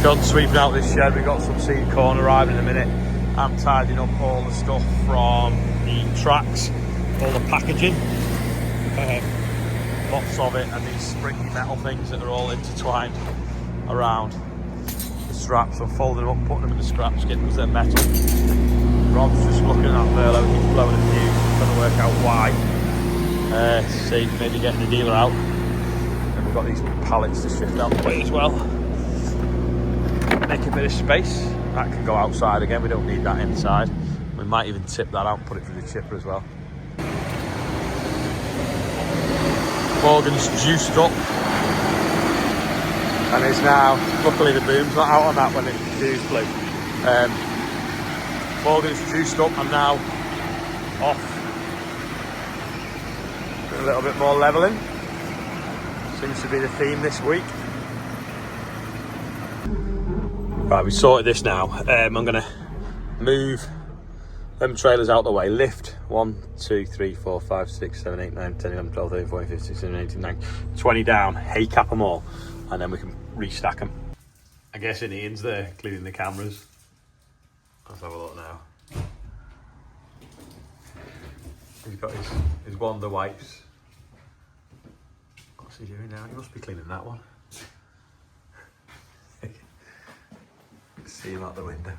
Done sweeping out this shed. We've got some seed corn arriving in a minute. I'm tidying up all the stuff from the tracks, all the packaging, lots of it, and these springy metal things that are all intertwined around the straps. I'm folding them up, putting them in the scrap skip because they're metal. Rob's just looking at that Merlot, he's blowing a fuse, trying to work out why. See, maybe getting the dealer out. And we've got these pallets to shift out the way as well. Make a bit of space. That can go outside again, we don't need that inside. We might even tip that out and put it through the chipper as well. Morgan's juiced up and is now, luckily the boom's not out on that when the fuse blew. Morgan's juiced up and now off. A little bit more levelling. Seems to be the theme this week. Right, we sorted this now. I'm going to move them trailers out the way. Lift 1, 2, 3, 4, 5, 6, 7, 8, 9, 10, 11, 12, 13, 14, 15, 16, 17, 18, 19, 20 down. Hay cap them all. And then we can restack them. I guess Ian's there cleaning the cameras. Let's have a look now. He's got his Wonder wipes. What's he doing now? He must be cleaning that one. See him out the window.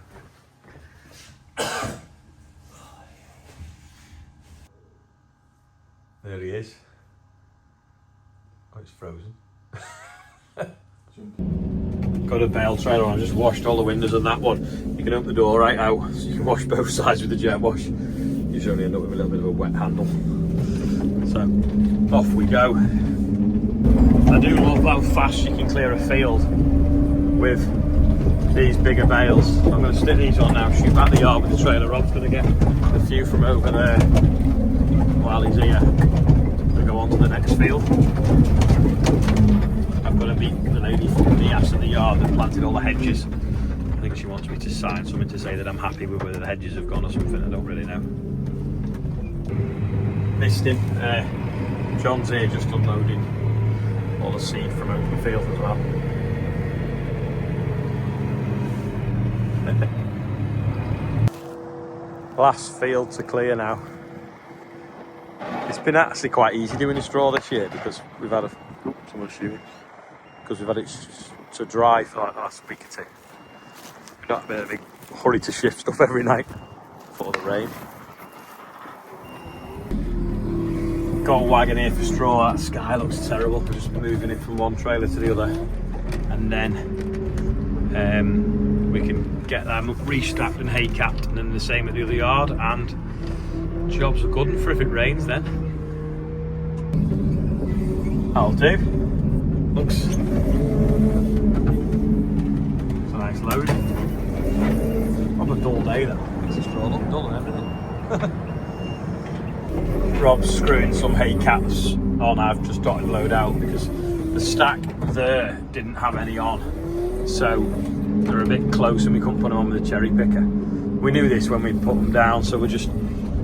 There he is. Oh, it's frozen. Got a bale trailer on. I just washed all the windows on that one. You can open the door right out, so you can wash both sides with the jet wash. You should only end up with a little bit of a wet handle. So, off we go. I do love how fast you can clear a field with these bigger bales. I'm going to stick these on now, shoot back the yard with the trailer. Rob's going to get a few from over there while he's here to go on to the next field. I've got to meet the lady from the ass of the yard that planted all the hedges. I think she wants me to sign something to say that I'm happy with whether the hedges have gone or something. I don't really know. Missed him. John's here just unloading all the seed from open field as well. Last field to clear now. It's been actually quite easy doing the straw this year because we've had someone's shooting. Because we've had it to dry for like the last week or two. We've not been in a big hurry to shift stuff every night before the rain. Got a wagon here for straw. That sky looks terrible. We're just moving it from one trailer to the other, and then we can get them restacked and hay capped, and then the same at the other yard. And jobs are good for if it rains. Then that'll do. Looks it's a nice load. On a dull day though. Makes the straw look dull and everything. Rob's screwing some hay caps on. I've just dotted load out because the stack there didn't have any on, so they're a bit close and we couldn't put them on with a cherry picker. We knew this when we put them down, so we're just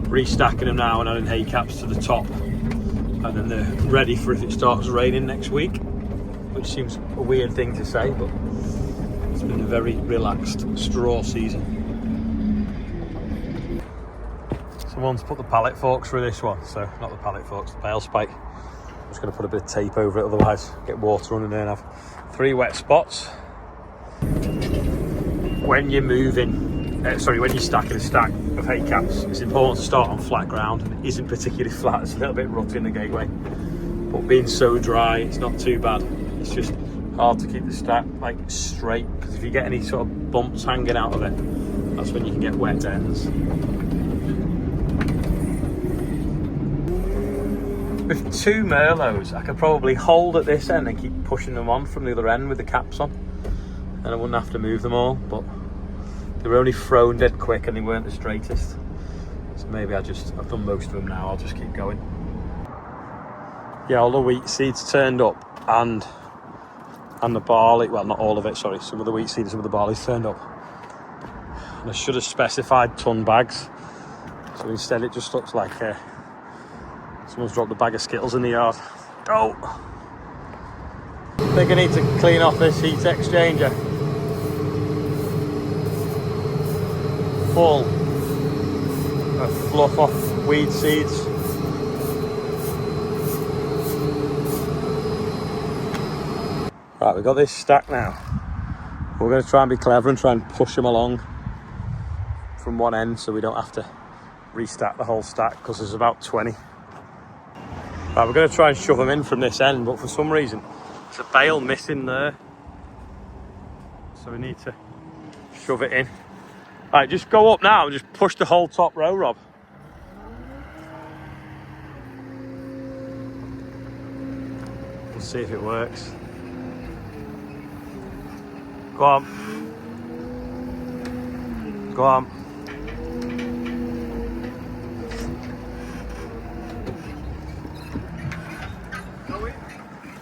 restacking them now and adding hay caps to the top, and then they're ready for if it starts raining next week, which seems a weird thing to say, but it's been a very relaxed straw season. Someone's put the pallet forks through this one, so not the pallet forks, the bale spike. I'm just going to put a bit of tape over it, otherwise get water running there and have 3 wet spots. When you're moving, when you're stacking a stack of hay caps, it's important to start on flat ground. It isn't particularly flat, it's a little bit rough in the gateway, but being so dry, it's not too bad. It's just hard to keep the stack like straight, because if you get any sort of bumps hanging out of it, that's when you can get wet ends. With 2 Merlots, I could probably hold at this end and keep pushing them on from the other end with the caps on, and I wouldn't have to move them all, but they were only thrown dead quick and they weren't the straightest. So maybe I've done most of them now, I'll just keep going. Yeah, all the wheat seeds turned up, and the barley, well not all of it, sorry, some of the wheat seed and some of the barley's turned up. And I should have specified ton bags, so instead it just looks like someone's dropped a bag of Skittles in the yard. Oh! I think I need to clean off this heat exchanger. full of fluff off weed seeds. Right, we've got this stack now. We're going to try and be clever and try and push them along from one end so we don't have to restack the whole stack, because there's about 20. Right, we're going to try and shove them in from this end, but for some reason there's a bale missing there, so we need to shove it in. Right, just go up now and just push the whole top row, Rob. We'll see if it works. Go on. Go on.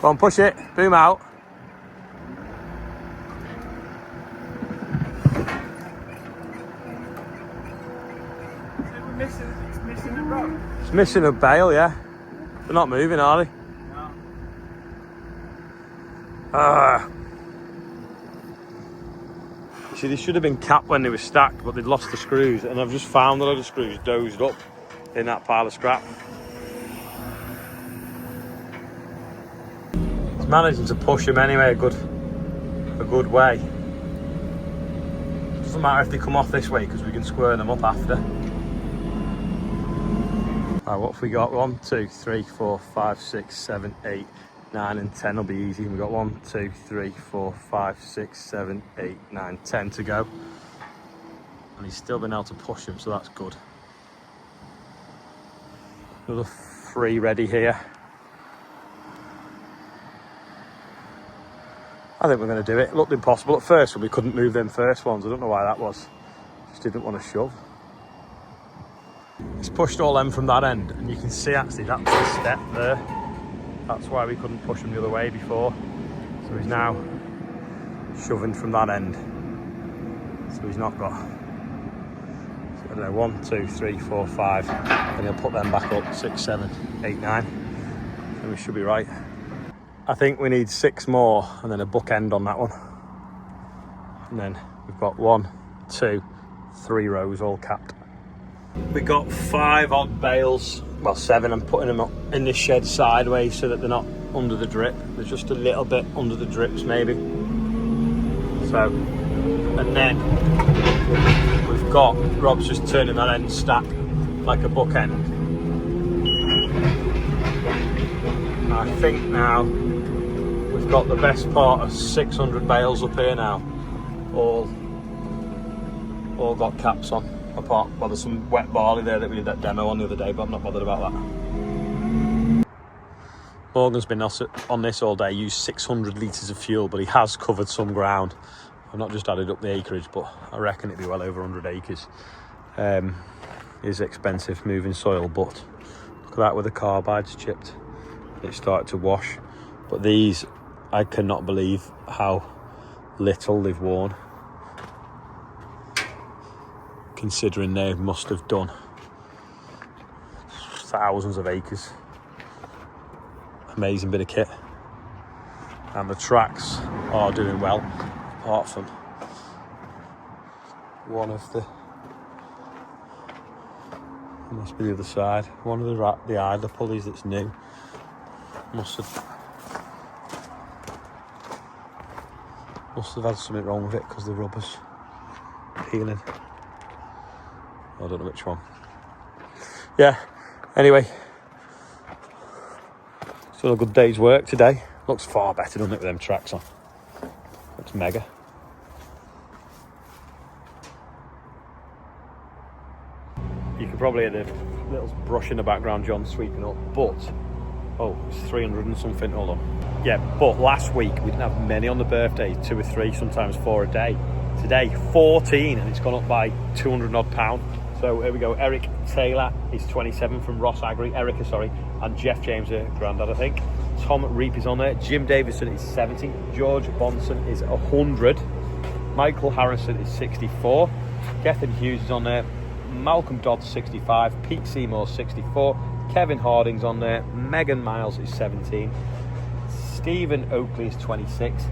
Go on, push it. Boom out. It's missing a row. It's missing a bale, yeah. They're not moving, are they? No. See, they should have been capped when they were stacked, but they'd lost the screws, and I've just found a load of screws dozed up in that pile of scrap. It's managing to push them anyway a good way. Doesn't matter if they come off this way, because we can square them up after. Right, what have we got? 1, 2, 3, 4, 5, 6, 7, 8, 9 and 10 will be easy. We've got 1, 2, 3, 4, 5, 6, 7, 8, 9, 10 to go. And he's still been able to push him, so that's good. Another 3 ready here. I think we're going to do it. It looked impossible at first when we couldn't move them first ones. I don't know why that was. Just didn't want to shove. It's pushed all them from that end, and you can see actually that's the step there. That's why we couldn't push him the other way before. So he's now shoving from that end. So he's not got, I don't know, 1, 2, 3, 4, 5. And he'll put them back up, 6, 7, 8, 9. And we should be right. I think we need 6 more and then a bookend on that one. And then we've got 1, 2, 3 rows all capped. We got 5 odd bales. Well, 7. I'm putting them up in this shed sideways so that they're not under the drip. They're just a little bit under the drips maybe. So, and then we've got, Rob's just turning that end stack like a bookend. I think now we've got the best part of 600 bales up here now. All got caps on. Apart, well, there's some wet barley there that we did that demo on the other day, but I'm not bothered about that. Morgan's been on this all day, used 600 litres of fuel, but he has covered some ground. I've not just added up the acreage, but I reckon it'd be well over 100 acres. It is expensive moving soil, but look at that with the carbides chipped. It started to wash. But these, I cannot believe how little they've worn, considering they must have done thousands of acres. Amazing bit of kit. And the tracks are doing well, apart from one of the, it must be the other side, one of the idler pulleys that's new. Must have had something wrong with it because the rubber's peeling. I don't know which one. Yeah, anyway, still a good day's work today. Looks far better, doesn't it, with them tracks on? Looks mega. You can probably hear the little brush in the background, John sweeping up, but oh, it's 300 and something, hold on. Yeah, but last week we didn't have many on the birthday, 2 or 3, sometimes 4 a day. Today, 14, and it's gone up by 200 odd pound. So here we go. Eric Taylor is 27 from Ross Agri. Erica, sorry. And Jeff James, granddad, I think. Tom Reap is on there. Jim Davison is 70. George Bonson is 100. Michael Harrison is 64. Gethin Hughes is on there. Malcolm Dodd 65. Pete Seymour 64. Kevin Harding's on there. Megan Miles is 17. Stephen Oakley is 26.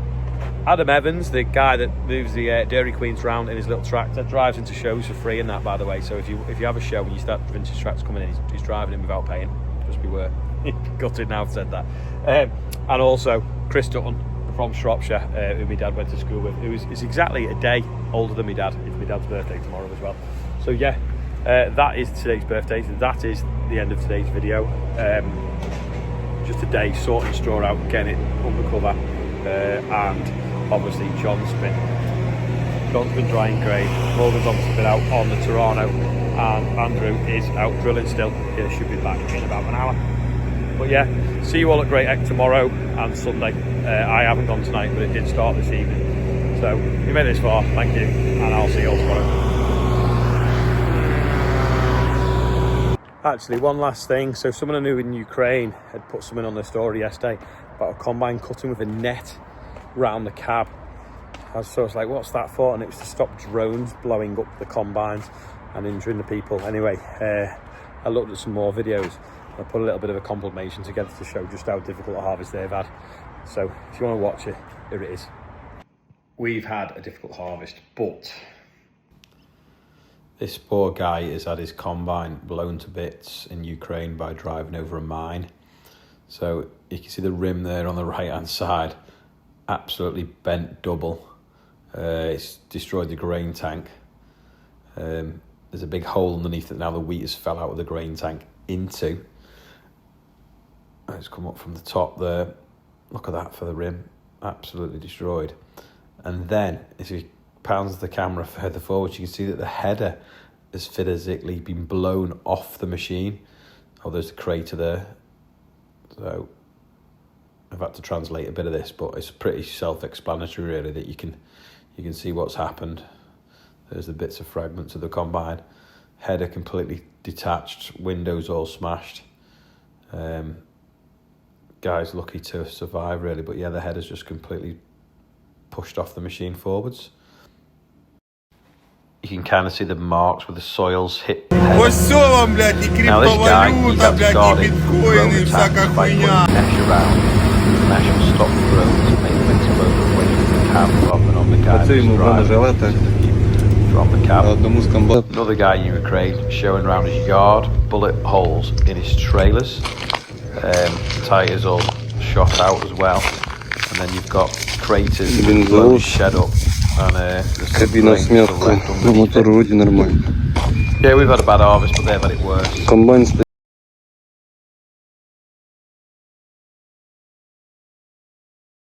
Adam Evans, the guy that moves the Dairy Queens round in his little tractor, drives into shows for free and that, by the way. So if you have a show and you start vintage tracks coming in, he's driving in without paying. Just beware. Gutted now I've said that. And also Chris Dutton from Shropshire, who my dad went to school with, who is exactly a day older than my dad. It's my dad's birthday tomorrow as well. So yeah, that is today's birthday. That is the end of today's video. Just a day sorting straw out, getting it under cover, and obviously John's been drying grade. Morgan's obviously been out on the Toronto, and Andrew is out drilling still. He should be back in about an hour. But yeah, see you all at Great Egg tomorrow and Sunday. I haven't gone tonight, but it did start this evening. So if you made it this far, thank you, and I'll see you all tomorrow. Actually, one last thing. So someone I knew in Ukraine had put something on their story yesterday about a combine cutting with a net round the cab. So I was like, what's that for? And it was to stop drones blowing up the combines and injuring the people. Anyway, I looked at some more videos. I put a little bit of a compilation together to show just how difficult a harvest they've had. So if you want to watch it, here it is. We've had a difficult harvest, but this poor guy has had his combine blown to bits in Ukraine by driving over a mine. So you can see the rim there on the right hand side, absolutely bent double. It's destroyed the grain tank. There's a big hole underneath it now. The wheat has fell out of the grain tank into. It's come up from the top there. Look at that for the rim, absolutely destroyed. And then as he pounds the camera further forward, you can see that the header has physically been blown off the machine. Oh, there's the crater there. So I've had to translate a bit of this, but it's pretty self-explanatory really, that you can see what's happened. There's the bits of fragments of the combine. Header completely detached, windows all smashed. Guy's lucky to survive really, but yeah, the header's just completely pushed off the machine forwards. You can kind of see the marks where the soil's hit the header. Now this guy, he's had to guard it from drone attacks by putting mesh around. The mesh will stop drones and make them explode away from the cab rather than on the guy from the cab. Another guy in Ukraine showing around his yard, bullet holes in his trailers. Tyres all shot out as well, and then you've got craters blown shed up, and yeah, we've had a bad harvest, but they've had it worse.